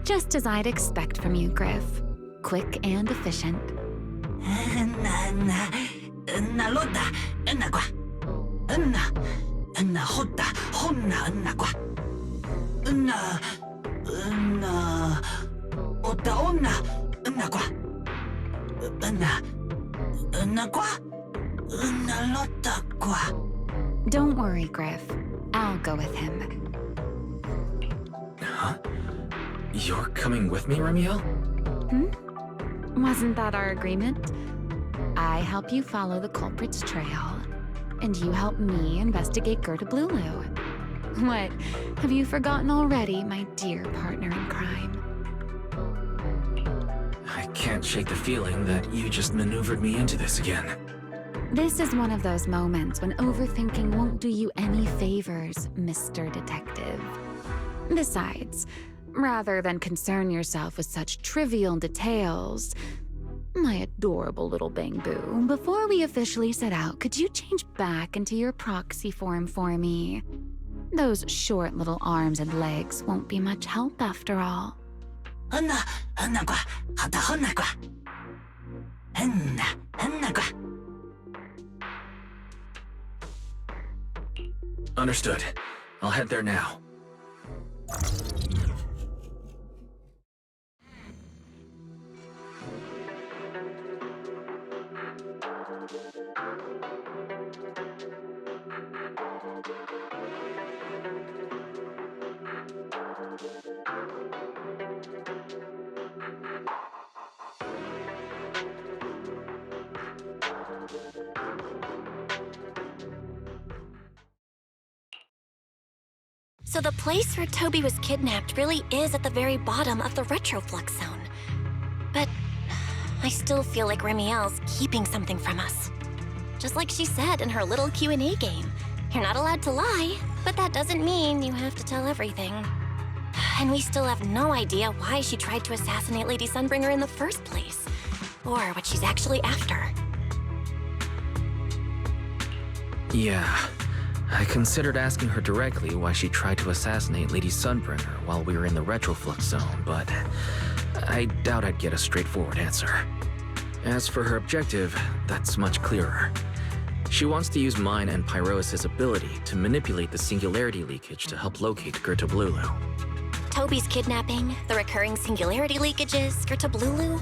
Just as I'd expect from you, Griff. Quick and efficient. Don't worry, Griff. I'll go with him. Huh? You're coming with me, Remiel? Wasn't that our agreement? I help you follow the culprit's trail, and you help me investigate Gerta Blulu. What, have you forgotten already, my dear partner in crime? I can't shake the feeling that you just maneuvered me into this again. This is one of those moments when overthinking won't do you any favors, Mr. Detective. Besides, rather than concern yourself with such trivial details, my adorable little Bangbu, before we officially set out, could you change back into your proxy form for me? Those short little arms and legs won't be much help after all. Understood. I'll head there now. So the place where Toby was kidnapped really is at the very bottom of the Retroflux zone. But I still feel like Remiel's keeping something from us. Just like she said in her little Q&A game. You're not allowed to lie, but that doesn't mean you have to tell everything. And we still have no idea why she tried to assassinate Lady Sunbringer in the first place, or what she's actually after. Yeah. I considered asking her directly why she tried to assassinate Lady Sunbringer while we were in the Retroflux zone, but I doubt I'd get a straightforward answer. As for her objective, that's much clearer. She wants to use mine and Pyrois' ability to manipulate the singularity leakage to help locate Gerta Blulu. Toby's kidnapping, the recurring singularity leakages, Gerta Blulu.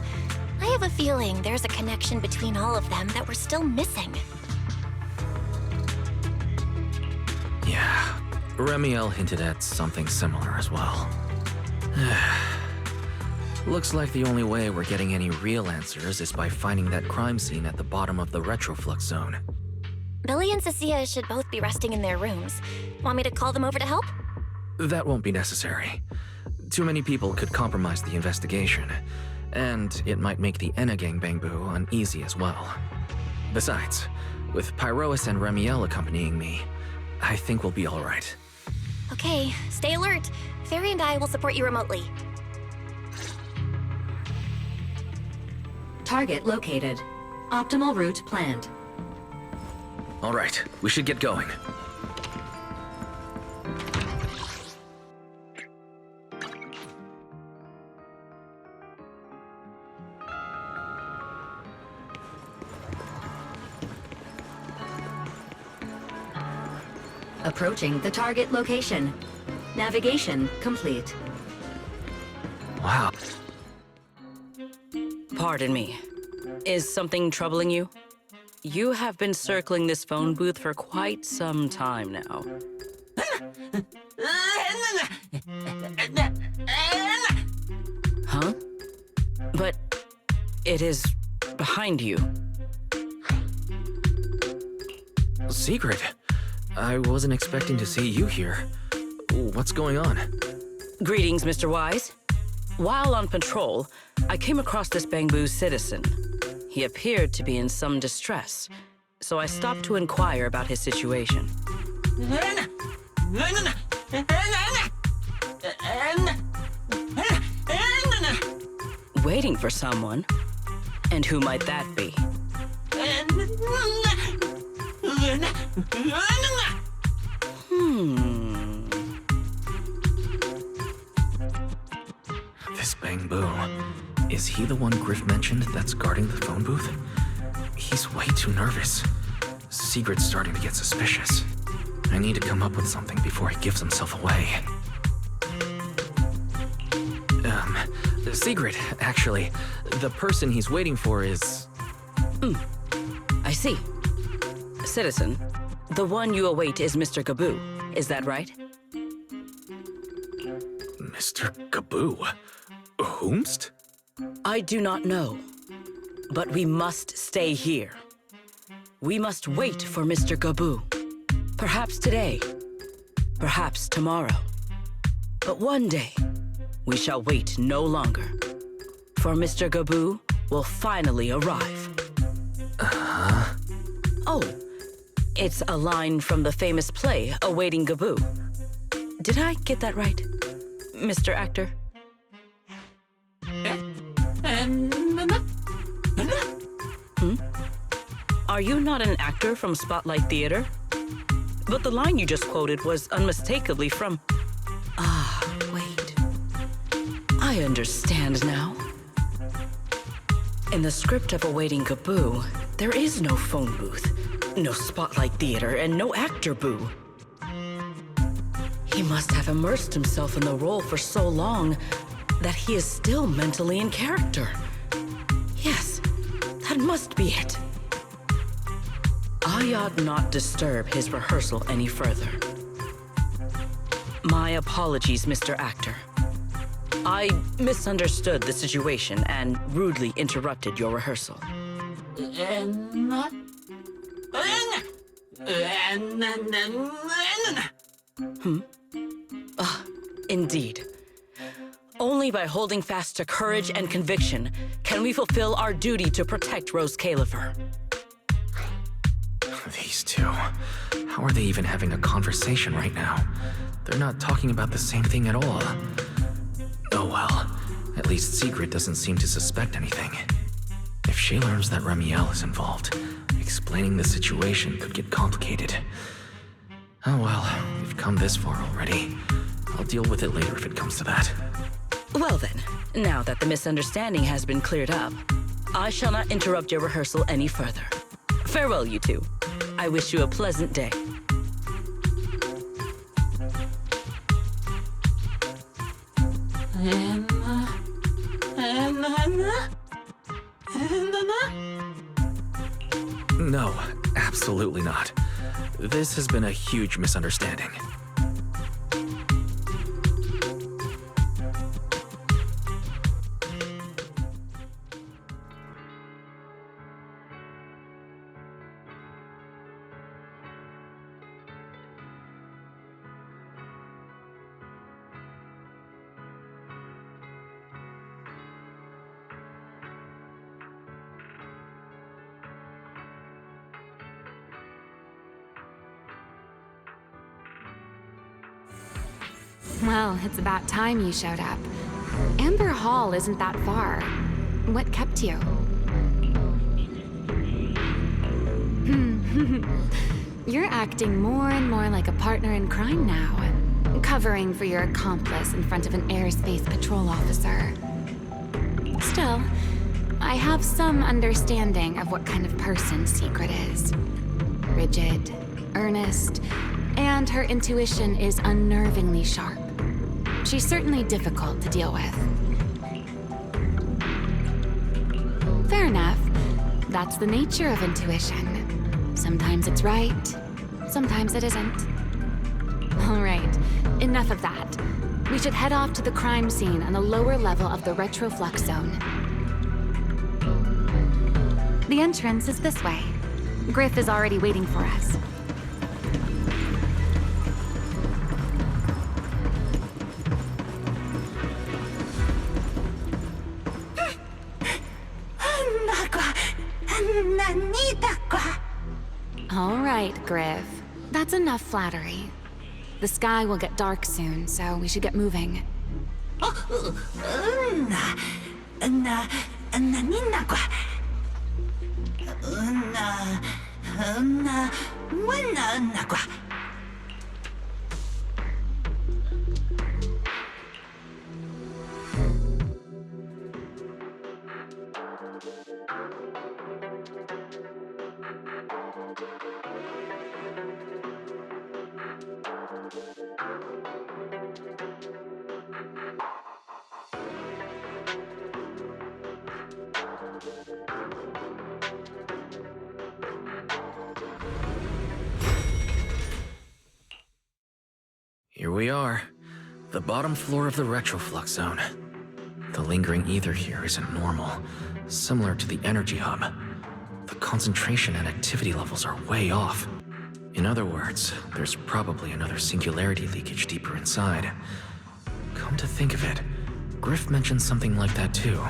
I have a feeling there's a connection between all of them that we're still missing. Yeah, Remiel hinted at something similar as well. Looks like the only way we're getting any real answers is by finding that crime scene at the bottom of the Retroflux zone. Billy and Cecilia should both be resting in their rooms. Want me to call them over to help? That won't be necessary. Too many people could compromise the investigation, and it might make the Enna gang Bangbu uneasy as well. Besides, with Pyrois and Remiel accompanying me, I think we'll be all right. Okay, stay alert. Fairy and I will support you remotely. Target located. Optimal route planned. All right, we should get going. Approaching the target location. Navigation complete. Wow. Pardon me. Is something troubling you? You have been circling this phone booth for quite some time now. Huh? But it is behind you. Secret? I wasn't expecting to see you here. What's going on? Greetings, Mr. Wise. While on patrol, I came across this Bangbu citizen. He appeared to be in some distress, so I stopped to inquire about his situation. Waiting for someone? And who might that be? he the one Griff mentioned that's guarding the phone booth? He's way too nervous. Sigrid's starting to get suspicious. I need to come up with something before he gives himself away. Sigrid, actually, the person he's waiting for is... I see. Citizen, the one you await is Mr. Gaboo. Is that right? Mr. Gaboo? Whomst? I do not know, but we must stay here. We must wait for Mr. Gaboo. Perhaps today, perhaps tomorrow. But one day, we shall wait no longer. For Mr. Gaboo will finally arrive. Oh, it's a line from the famous play, Awaiting Gaboo. Did I get that right, Mr. Actor? Are you not an actor from Spotlight Theater? But the line you just quoted was unmistakably from... Ah, wait. I understand now. In the script of Awaiting Gaboo, there is no phone booth, no Spotlight Theater, and no actor boo. He must have immersed himself in the role for so long that he is still mentally in character. Yes, that must be it. I ought not disturb his rehearsal any further. My apologies, Mr. Actor. I misunderstood the situation and rudely interrupted your rehearsal. Indeed. Only by holding fast to courage and conviction can we fulfill our duty to protect Rose Califer. These two. How are they even having a conversation right now? They're not talking about the same thing at all. Oh well. At least Sigrid doesn't seem to suspect anything. If she learns that Remiel is involved, explaining the situation could get complicated. Oh well, we've come this far already. I'll deal with it later if it comes to that. Well then, now that the misunderstanding has been cleared up, I shall not interrupt your rehearsal any further. Farewell, you two. I wish you a pleasant day. No, absolutely not. This has been a huge misunderstanding. Well, it's about time you showed up. Amber Hall isn't that far. What kept you? You're acting more and more like a partner in crime now, covering for your accomplice in front of an airspace patrol officer. Still, I have some understanding of what kind of person Sigrid is. Rigid, earnest, and her intuition is unnervingly sharp. She's certainly difficult to deal with. Fair enough. That's the nature of intuition. Sometimes it's right, sometimes it isn't. All right, enough of that. We should head off to the crime scene on the lower level of the retroflux zone. The entrance is this way. Griff is already waiting for us. All right, Griff. That's enough flattery. The sky will get dark soon, so we should get moving. Here we are. The bottom floor of the retroflux zone. The lingering ether here isn't normal, similar to the energy hub. The concentration and activity levels are way off. In other words, there's probably another singularity leakage deeper inside. Come to think of it, Griff mentioned something like that too.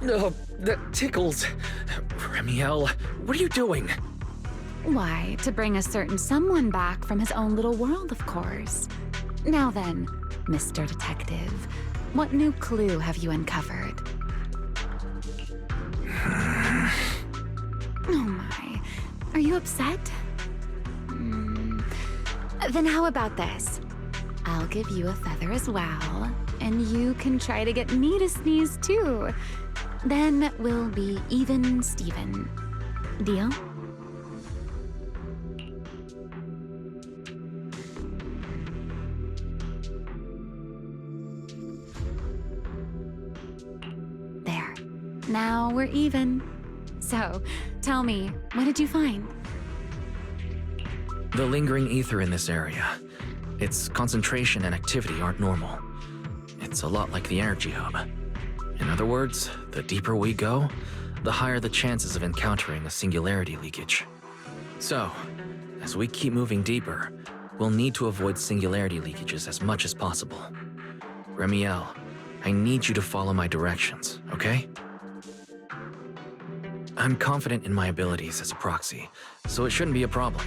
No, that tickles. Remiel, what are you doing? Why, to bring a certain someone back from his own little world, of course. Now then, Mr. Detective, what new clue have you uncovered? Oh my, are you upset? Then how about this? I'll give you a feather as well, and you can try to get me to sneeze too. Then we'll be even Steven. Deal? There. Now we're even. So, tell me, what did you find? The lingering ether in this area. Its concentration and activity aren't normal. It's a lot like the energy hub. In other words, the deeper we go, the higher the chances of encountering a singularity leakage. So, as we keep moving deeper, we'll need to avoid singularity leakages as much as possible. Remiel, I need you to follow my directions, okay? I'm confident in my abilities as a proxy, so it shouldn't be a problem.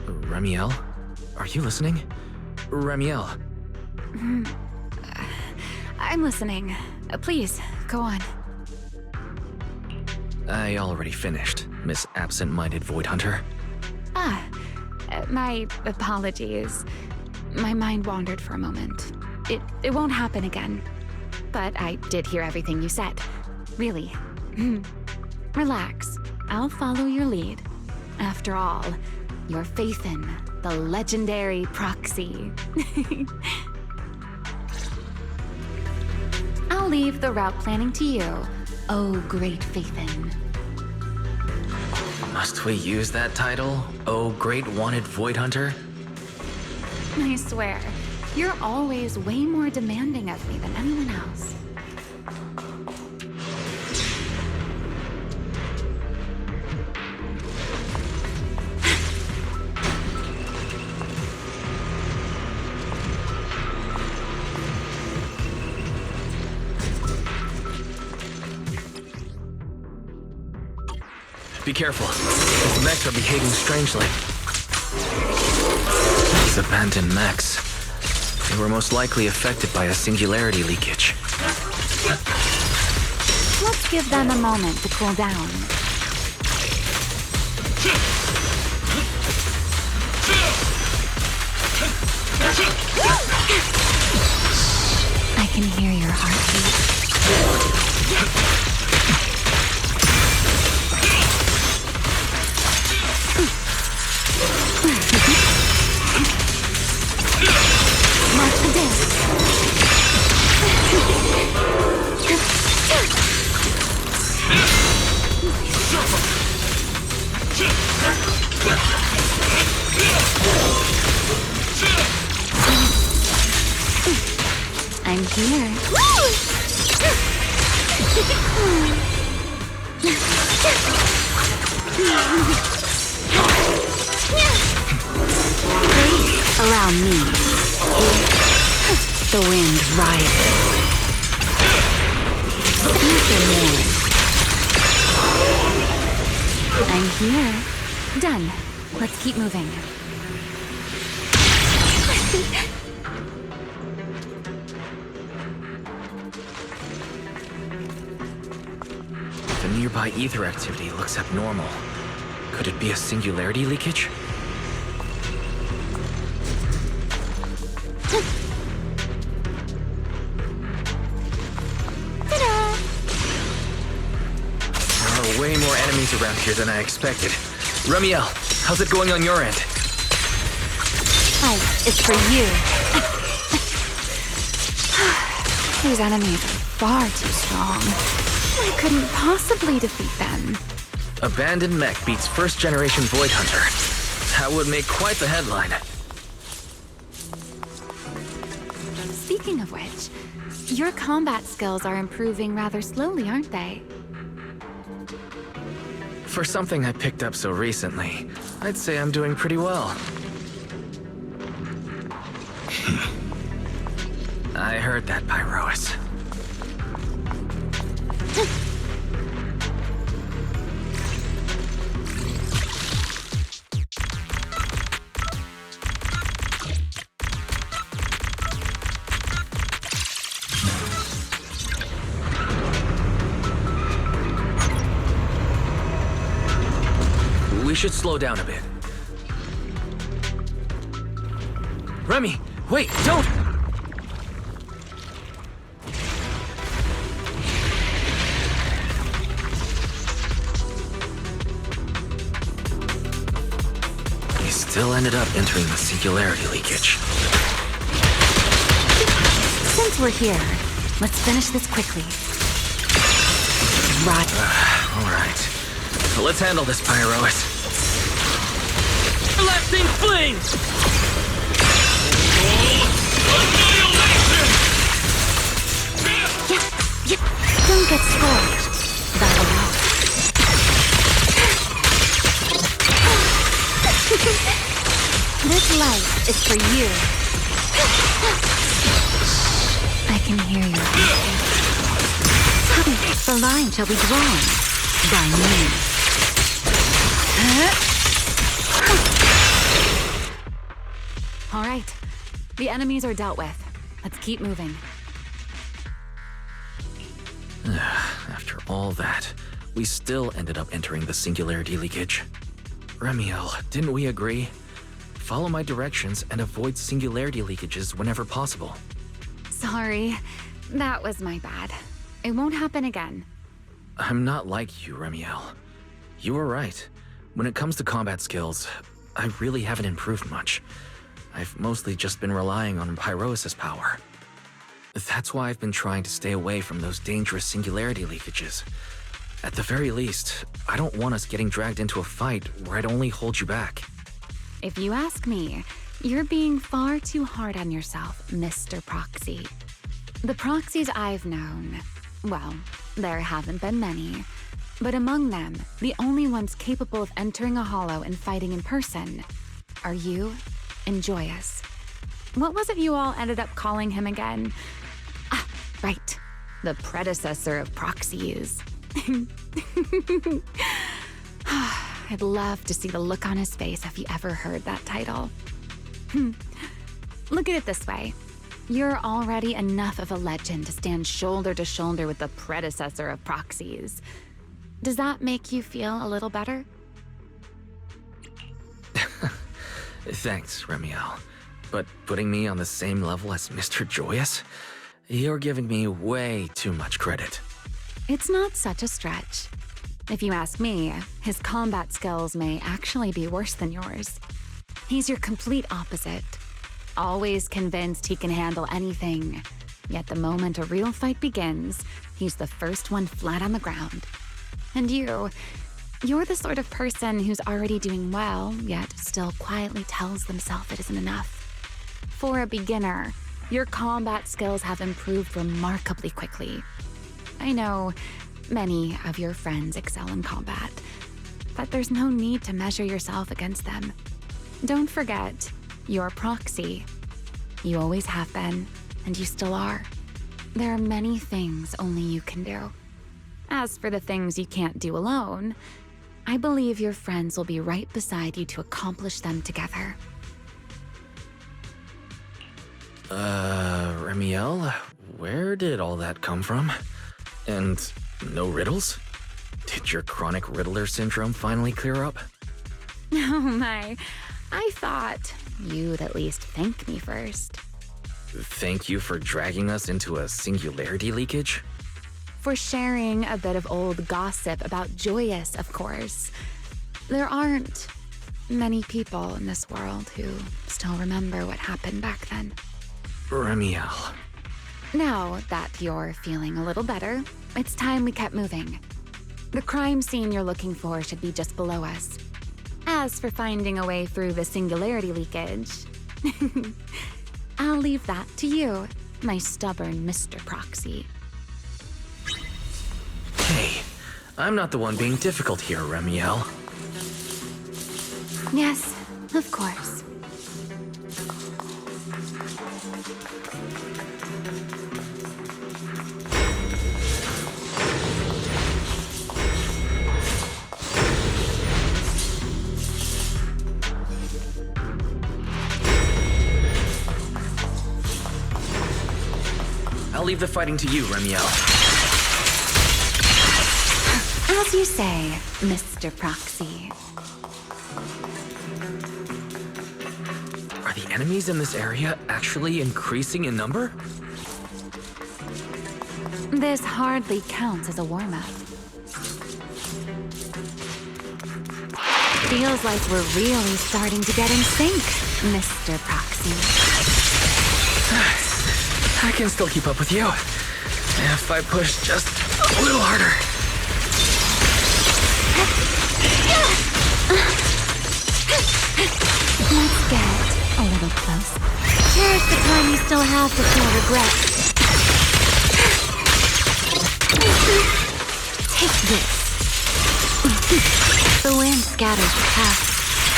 Remiel? Are you listening? Remiel. I'm listening. Please, go on. I already finished, Miss Absent-Minded Void Hunter. My apologies. My mind wandered for a moment. It won't happen again. But I did hear everything you said. Really. Relax. I'll follow your lead. After all, your faith in the legendary proxy. I'll leave the route planning to you, oh great Faithin. Must we use that title? Oh, great wanted Void Hunter? I swear, you're always way more demanding of me than anyone else. Be careful. These mechs are behaving strangely. These abandoned mechs. They were most likely affected by a singularity leakage. Let's give them a moment to cool down. I can hear your heartbeat. Mark the dance. I'm here. Allow me. The wind rises. I'm here. Done. Let's keep moving. The nearby ether activity looks abnormal. Could it be a singularity leakage? There are way more enemies around here than I expected. Remiel, how's it going on your end? Oh, it's for you. These enemies are far too strong. I couldn't possibly defeat them. Abandoned mech beats first-generation Void Hunter. That would make quite the headline. Speaking of which, your combat skills are improving rather slowly, aren't they? For something I picked up so recently, I'd say I'm doing pretty well. I heard that, Pyrois. We should slow down a bit. Remy, wait, don't! We still ended up entering the singularity leakage. Since we're here, let's finish this quickly. Right. All right. So let's handle this, Pyrois. Lasting flames! Don't get scorched. That'll help. This light is for you. I can hear you. The line shall be drawn by me. All right. The enemies are dealt with. Let's keep moving. After all that, we still ended up entering the singularity leakage. Remiel, didn't we agree? Follow my directions and avoid singularity leakages whenever possible. Sorry. That was my bad. It won't happen again. I'm not like you, Remiel. You were right. When it comes to combat skills, I really haven't improved much. I've mostly just been relying on Pyrois' power. That's why I've been trying to stay away from those dangerous singularity leakages. At the very least, I don't want us getting dragged into a fight where I'd only hold you back. If you ask me, you're being far too hard on yourself, Mr. Proxy. The proxies I've known, well, there haven't been many, but among them, the only ones capable of entering a hollow and fighting in person are you and Joyous. What was it you all ended up calling him again? Ah, right. The predecessor of proxies. I'd love to see the look on his face if he ever heard that title. Look at it this way. You're already enough of a legend to stand shoulder to shoulder with the predecessor of proxies. Does that make you feel a little better? Thanks, Remiel. But putting me on the same level as Mr. Joyous? You're giving me way too much credit. It's not such a stretch. If you ask me, his combat skills may actually be worse than yours. He's your complete opposite. Always convinced he can handle anything. Yet the moment a real fight begins, he's the first one flat on the ground. And you're the sort of person who's already doing well, yet still quietly tells themselves it isn't enough. For a beginner, your combat skills have improved remarkably quickly. I know many of your friends excel in combat, but there's no need to measure yourself against them. Don't forget, you're Proxy. You always have been, and you still are. There are many things only you can do. As for the things you can't do alone, I believe your friends will be right beside you to accomplish them together. Remiel, where did all that come from? And no riddles? Did your chronic Riddler syndrome finally clear up? Oh my, I thought you'd at least thank me first. Thank you for dragging us into a singularity leakage? For sharing a bit of old gossip about Joyous, of course. There aren't many people in this world who still remember what happened back then. Remiel. Now that you're feeling a little better, it's time we kept moving. The crime scene you're looking for should be just below us. As for finding a way through the singularity leakage, I'll leave that to you, my stubborn Mr. Proxy. Hey, I'm not the one being difficult here, Remiel. Yes, of course. I'll leave the fighting to you, Remiel. As you say, Mr. Proxy. Are the enemies in this area actually increasing in number? This hardly counts as a warm-up. Feels like we're really starting to get in sync, Mr. Proxy. I can still keep up with you. If I push just a little harder. Let's get a little closer. Cherish the time you still have to feel regret. Take this. The wind scatters the past,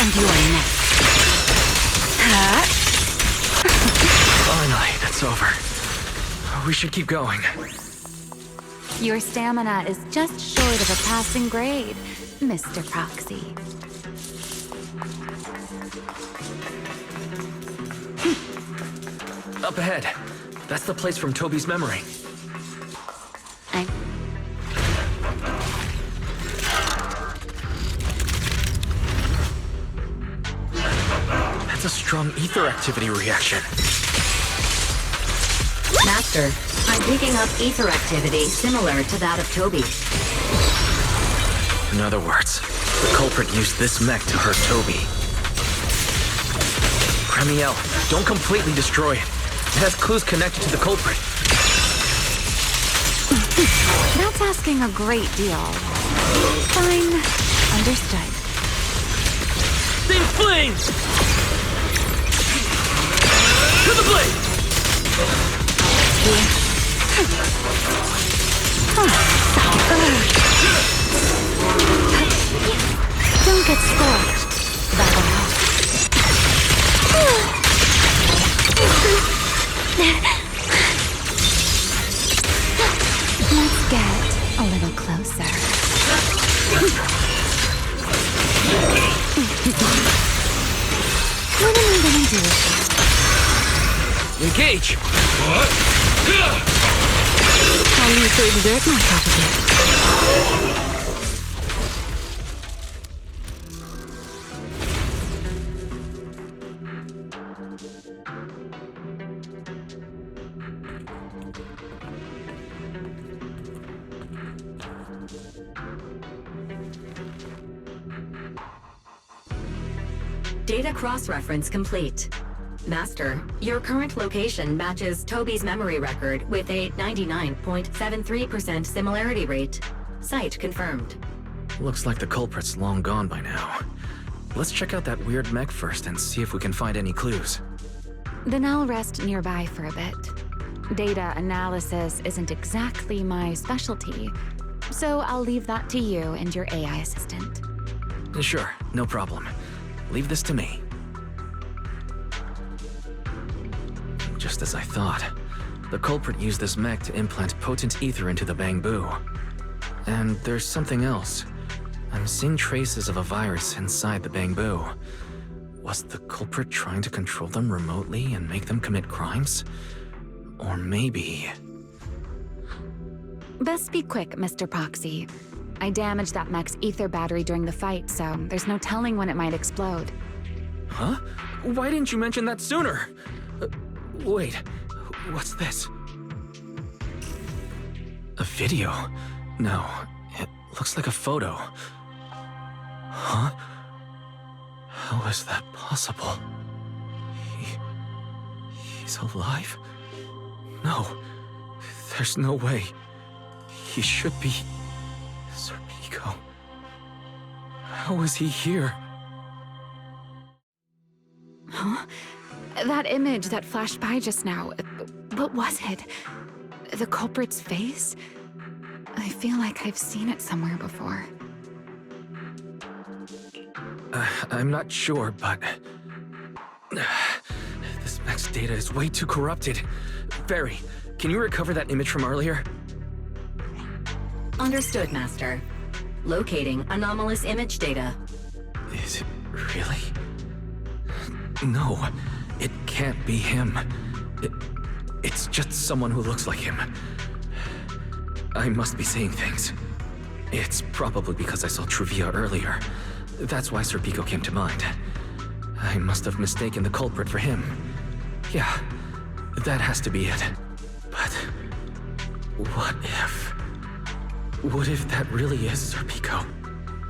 and you are next. Finally, it's over. We should keep going. Your stamina is just short of a passing grade, Mr. Proxy. Up ahead. That's the place from Toby's memory. That's a strong ether activity reaction. Master, I'm picking up ether activity similar to that of Toby. In other words, the culprit used this mech to hurt Toby. Remiel, don't completely destroy it. It has clues connected to the culprit. That's asking a great deal. Fine. Understood. Thin flames! To the blade! Don't get scorched. That'll help. Let's get a little closer. What am I gonna do with this? Engage! I'll need to exert myself a bit. Data cross-reference complete. Master, your current location matches Toby's memory record with a 99.73% similarity rate. Site confirmed. Looks like the culprit's long gone by now. Let's check out that weird mech first and see if we can find any clues. Then I'll rest nearby for a bit. Data analysis isn't exactly my specialty, so I'll leave that to you and your AI assistant. Sure, no problem. Leave this to me. Just as I thought. The culprit used this mech to implant potent ether into the bamboo. And there's something else. I'm seeing traces of a virus inside the bamboo. Was the culprit trying to control them remotely and make them commit crimes? Or maybe... Best be quick, Mr. Proxy. I damaged that mech's ether battery during the fight, so there's no telling when it might explode. Huh? Why didn't you mention that sooner? Wait, what's this? A video? No, it looks like a photo. Huh? How is that possible? He's alive? No, there's no way. He should be... Serpico. How is he here? Huh? That image that flashed by just now, what was it? The culprit's face? I feel like I've seen it somewhere before. I'm not sure, but... this mech's data is way too corrupted. Barry, can you recover that image from earlier? Understood, Master. Locating anomalous image data. Is it really? No, it can't be him. It's just someone who looks like him. I must be saying things. It's probably because I saw Trivia earlier. That's why Serpico came to mind. I must have mistaken the culprit for him. Yeah, that has to be it. But what if... what if that really is Serpico?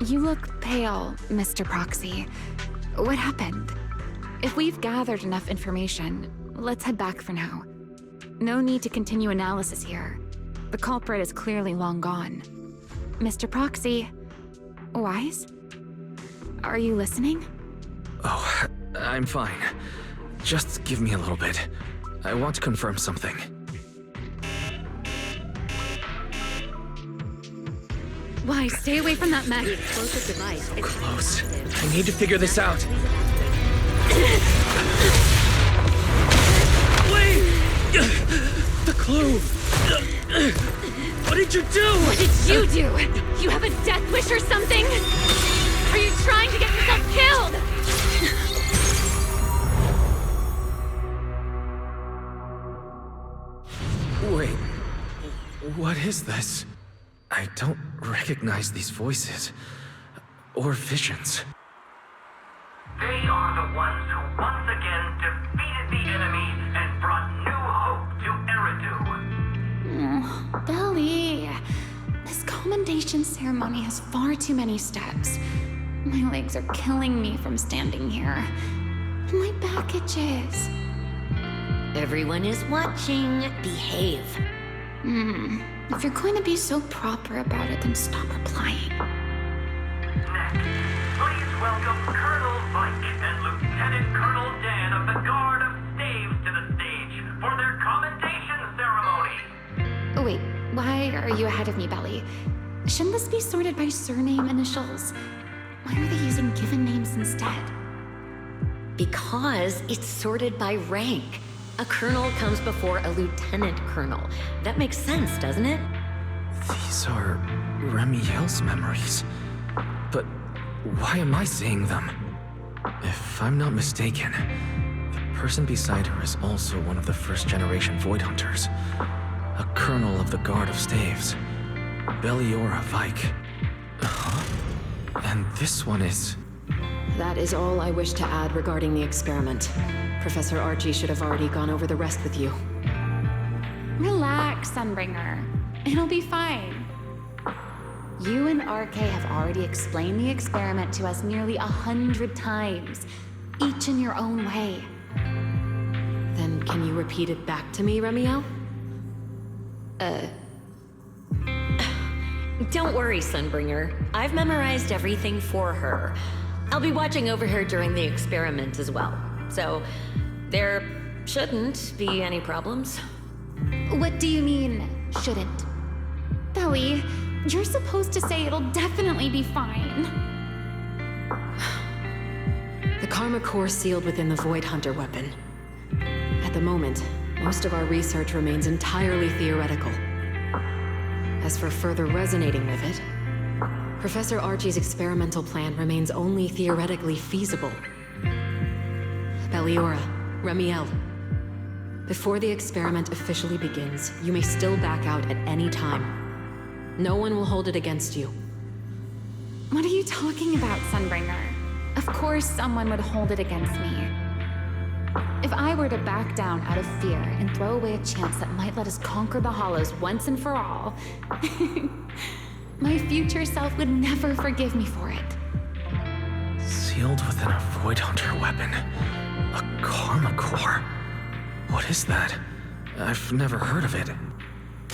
You look pale, Mr. Proxy. What happened? If we've gathered enough information, let's head back for now. No need to continue analysis here. The culprit is clearly long gone. Mr. Proxy... Wise? Are you listening? Oh, I'm fine. Just give me a little bit. I want to confirm something. Wise, stay away from that mech. Explosive device. So close. I need to figure this out. Wait! The clue! What did you do? What did you do? You have a death wish or something? Are you trying to get yourself killed? Wait, what is this? I don't recognize these voices. Or visions. They are the ones who once again defeated the enemy and brought new hope to Eridu. Belly, this commendation ceremony has far too many steps. My legs are killing me from standing here. My back itches. Everyone is watching. Behave. If you're going to be so proper about it, then stop replying. Next, please welcome Colonel Vike and Lieutenant Colonel Dan of the Guard of Staves to the stage for their commendation ceremony. Oh wait, why are you ahead of me, Belly? Shouldn't this be sorted by surname initials? Why are they using given names instead? Because it's sorted by rank. A colonel comes before a lieutenant colonel. That makes sense, doesn't it? These are Remiel's memories. But why am I seeing them? If I'm not mistaken, the person beside her is also one of the first-generation Void Hunters. A colonel of the Guard of Staves. Belliora Vike. Huh? And this one is... That is all I wish to add regarding the experiment. Professor Archie should have already gone over the rest with you. Relax, Sunbringer. It'll be fine. You and RK have already explained the experiment to us nearly 100 times, each in your own way. Then can you repeat it back to me, Remiel? Don't worry, Sunbringer. I've memorized everything for her. I'll be watching over her during the experiment as well. So, there shouldn't be any problems. What do you mean, shouldn't? Belly, you're supposed to say it'll definitely be fine. The Karma Core sealed within the Void Hunter weapon. At the moment, most of our research remains entirely theoretical. As for further resonating with it, Professor Archie's experimental plan remains only theoretically feasible. Belliora, Remiel, before the experiment officially begins, you may still back out at any time. No one will hold it against you. What are you talking about, Sunbringer? Of course someone would hold it against me. If I were to back down out of fear and throw away a chance that might let us conquer the Hollows once and for all, my future self would never forgive me for it. Sealed within a Void Hunter weapon. A Karma Core. What is that? I've never heard of it.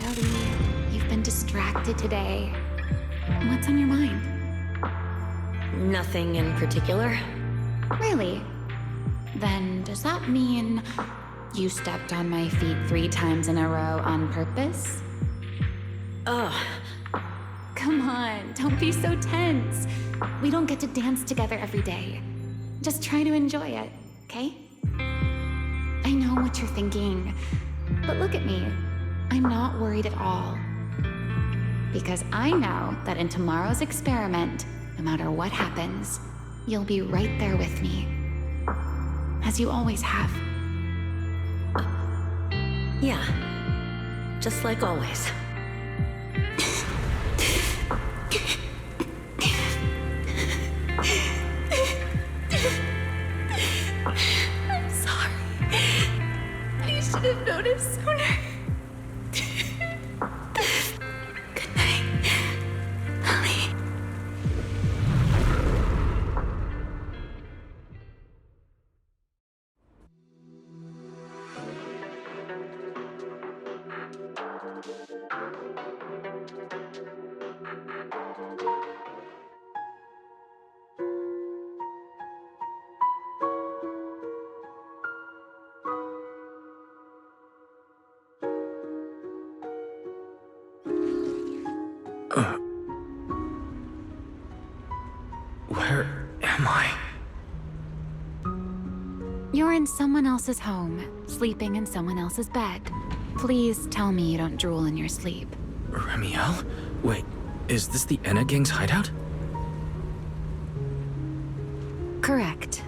Ellie, you've been distracted today. What's on your mind? Nothing in particular. Really? Then does that mean you stepped on my feet 3 times in a row on purpose? Ugh. Come on, don't be so tense. We don't get to dance together every day. Just try to enjoy it, okay? I know what you're thinking, but look at me. I'm not worried at all. Because I know that in tomorrow's experiment, no matter what happens, you'll be right there with me. As you always have. Yeah. Just like always. I'm sorry. I should have noticed sooner. Good night, Holly. Where am I? You're in someone else's home, sleeping in someone else's bed. Please tell me you don't drool in your sleep. Remiel? Wait, is this the Enna Gang's hideout? Correct.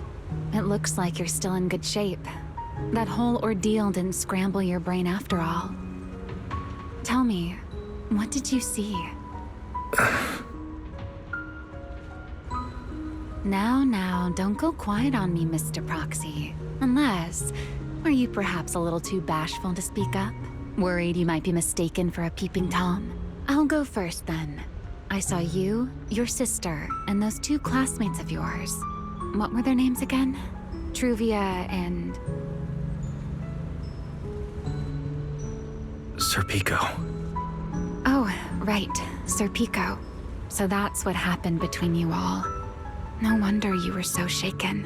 It looks like you're still in good shape. That whole ordeal didn't scramble your brain after all. Tell me, what did you see? Now, don't go quiet on me, Mr. Proxy. Unless, are you perhaps a little too bashful to speak up? Worried you might be mistaken for a peeping Tom? I'll go first then. I saw you, your sister, and those 2 classmates of yours. What were their names again? Truvia and... Serpico. Oh, right, Sir Pico. So that's what happened between you all. No wonder you were so shaken.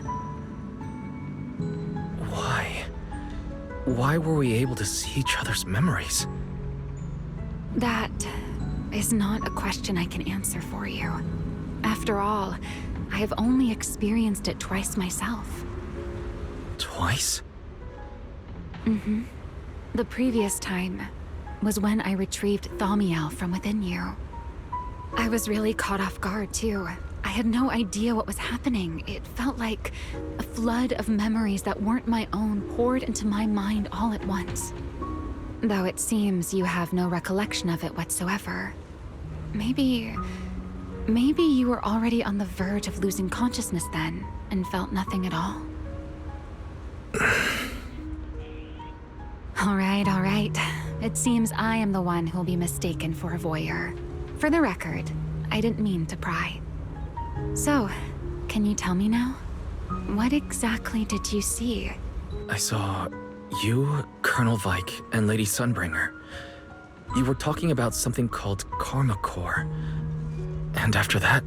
Why? Why were we able to see each other's memories? That is not a question I can answer for you. After all, I have only experienced it twice myself. Twice? Mm-hmm. The previous time was when I retrieved Thaumiel from within you. I was really caught off guard, too. I had no idea what was happening. It felt like a flood of memories that weren't my own poured into my mind all at once. Though it seems you have no recollection of it whatsoever. Maybe you were already on the verge of losing consciousness then, and felt nothing at all. All right. It seems I am the one who'll be mistaken for a voyeur. For the record, I didn't mean to pry. So, can you tell me now? What exactly did you see? I saw you, Colonel Vike, and Lady Sunbringer. You were talking about something called Karma Core. And after that...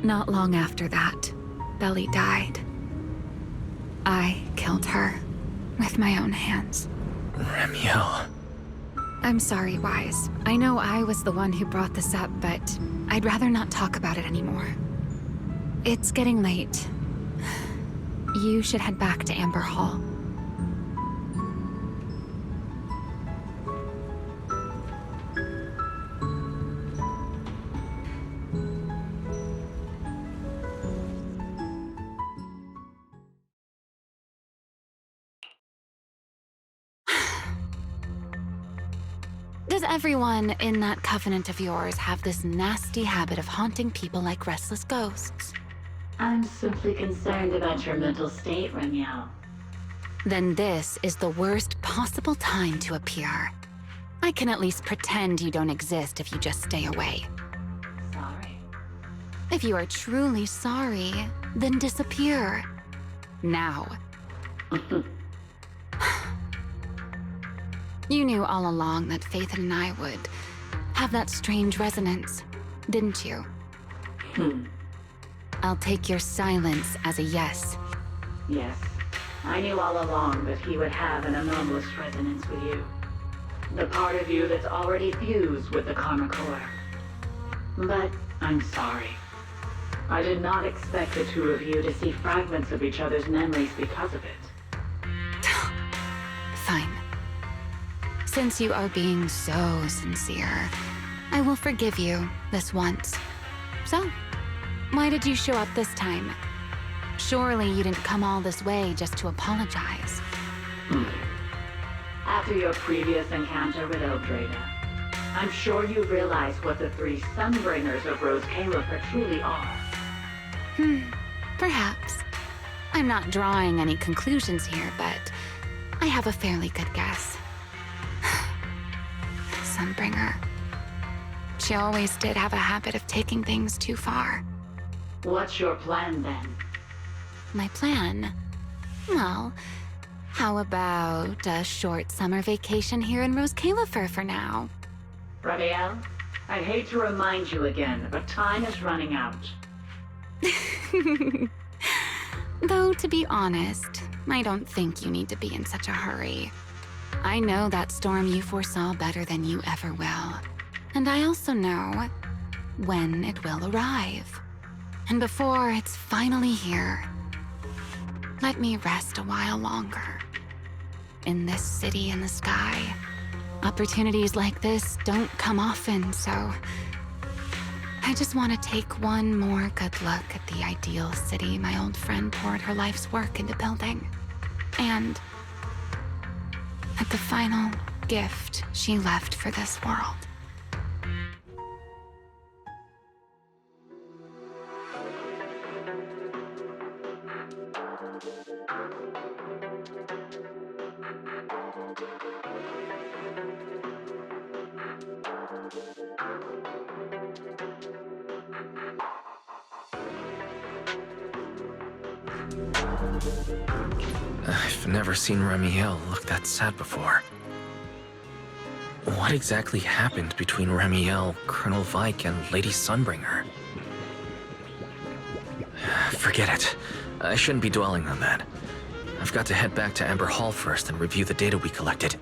Not long after that, Belly died. I killed her with my own hands. Remiel. I'm sorry, Wise. I know I was the one who brought this up, but I'd rather not talk about it anymore. It's getting late. You should head back to Amber Hall. Does everyone in that covenant of yours have this nasty habit of haunting people like restless ghosts? I'm simply concerned about your mental state, Remiel. Then this is the worst possible time to appear. I can at least pretend you don't exist if you just stay away. Sorry. If you are truly sorry, then disappear. Now. You knew all along that Faith and I would have that strange resonance. didn't you? Hmm. I'll take your silence as a yes. Yes. I knew all along that he would have an anomalous resonance with you. The part of you that's already fused with the Karma Core. But I'm sorry. I did not expect the two of you to see fragments of each other's memories because of it. Fine. Since you are being so sincere, I will forgive you this once. So, why did you show up this time? Surely you didn't come all this way just to apologize. After your previous encounter with Eldrada, I'm sure you realize what the three Sunbringers of Rose Califer truly are. Perhaps. I'm not drawing any conclusions here, but I have a fairly good guess. Sunbringer. She always did have a habit of taking things too far. What's your plan then? My plan? Well, how about a short summer vacation here in Rose Califer for now? Ramiel, I hate to remind you again, but time is running out. Though, to be honest, I don't think you need to be in such a hurry. I know that storm you foresaw better than you ever will. And I also know when it will arrive. And before it's finally here, let me rest a while longer. In this city in the sky, opportunities like this don't come often, so I just want to take one more good look at the ideal city my old friend poured her life's work into building. And at the final gift she left for this world. I've never seen Ramiel look that sad before. What exactly happened between Ramiel, Colonel Vike, and Lady Sunbringer? Forget it. I shouldn't be dwelling on that. I've got to head back to Amber Hall first and review the data we collected.